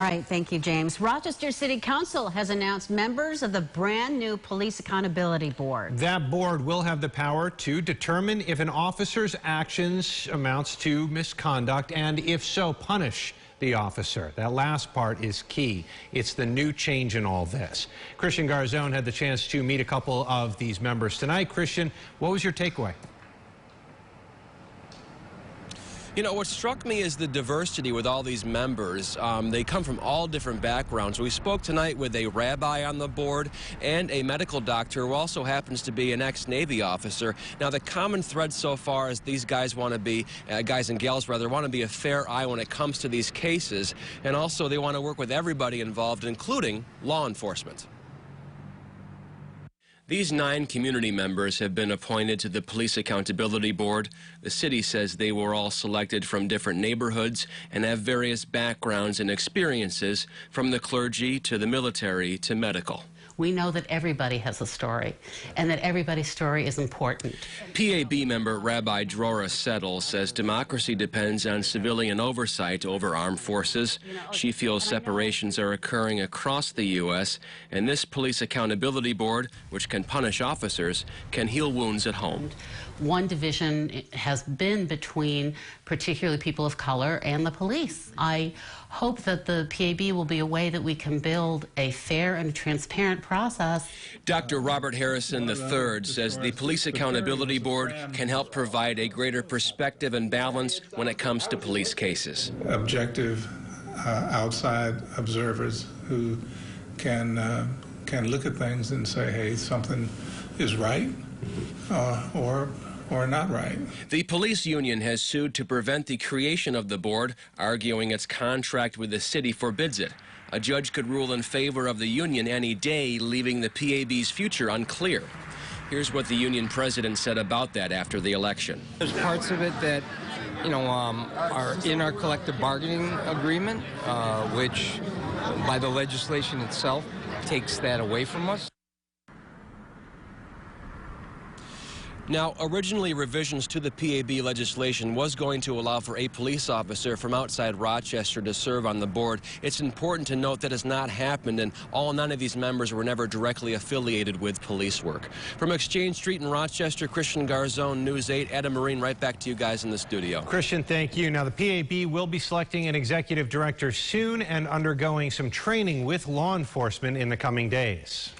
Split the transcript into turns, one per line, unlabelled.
All right, thank you, James. Rochester City Council has announced members of the brand new Police Accountability Board.
That board will have the power to determine if an officer's actions amounts to misconduct and, if so, punish the officer. That last part is key. It's the new change in all this. Christian Garzone had the chance to meet a couple of these members tonight. Christian, what was your takeaway?
You know, what struck me is the diversity with all these members. They come from all different backgrounds. We spoke tonight with a rabbi on the board and a medical doctor who also happens to be an ex-Navy officer. Now, the common thread so far is these guys want to be, guys and gals rather, want to be a fair eye when it comes to these cases. And also they want to work with everybody involved, including law enforcement. These 9 community members have been appointed to the Police Accountability Board. The city says they were all selected from different neighborhoods and have various backgrounds and experiences, from the clergy to the military to medical.
We know that everybody has a story and that everybody's story is important.
PAB member Rabbi Drora Settle says democracy depends on civilian oversight over armed forces. She feels separations are occurring across the U.S., and this Police Accountability Board, which can punish officers, can heal wounds at home.
One division has been between particularly people of color and the police. I hope that the PAB will be a way that we can build a fair and transparent process.
Dr. Robert Harrison III says the Police Accountability Board can help provide a greater perspective and balance when it comes to police cases.
Objective outside observers who can look at things and say, hey, something is right or not right.
The police union has sued to prevent the creation of the board, arguing its contract with the city forbids it. A judge could rule in favor of the union any day, leaving the PAB's future unclear. Here's what the union president said about that after the election.
There's parts of it that, are in our collective bargaining agreement, which by the legislation itself takes that away from us.
Now, originally, revisions to the PAB legislation was going to allow for a police officer from outside Rochester to serve on the board. It's important to note that has not happened, and all 9 of these members were never directly affiliated with police work. From Exchange Street in Rochester, Christian Garzone, News 8. Adam Marine, right back to you guys in the studio.
Christian, thank you. Now, the PAB will be selecting an executive director soon and undergoing some training with law enforcement in the coming days.